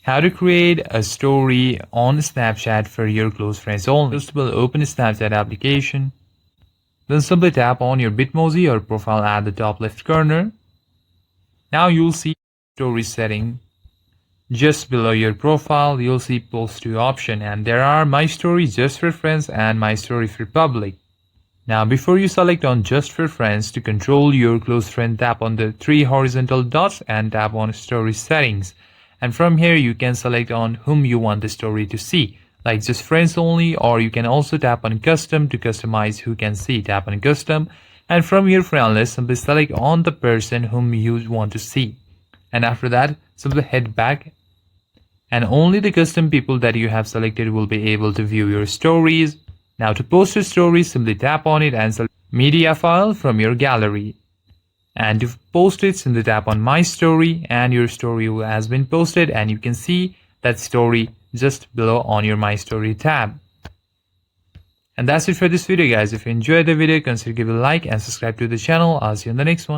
How to create a story on Snapchat for your close friends only. First of all, open Snapchat application. Then simply tap on your Bitmoji or profile at the top left corner. Now you'll see story setting. Just below your profile, you'll see post to option, and there are my story just for friends and my story for public. Now before you select on just for friends, to control your close friend, tap on the 3 horizontal dots and tap on story settings. And from here you can select on whom you want the story to see, like just friends only, or you can also tap on custom to customize who can see. Tap on custom, and from your friend list simply select on the person whom you want to see, and after that simply head back, and only the custom people that you have selected will be able to view your stories. Now to post your story, simply tap on it and select media file from your gallery. And to post it, simply tap on my story, and your story has been posted, and you can see that story just below on your my story tab. And that's it for this video, guys. If you enjoyed the video, consider giving a like and subscribe to the channel. I'll see you in the next one.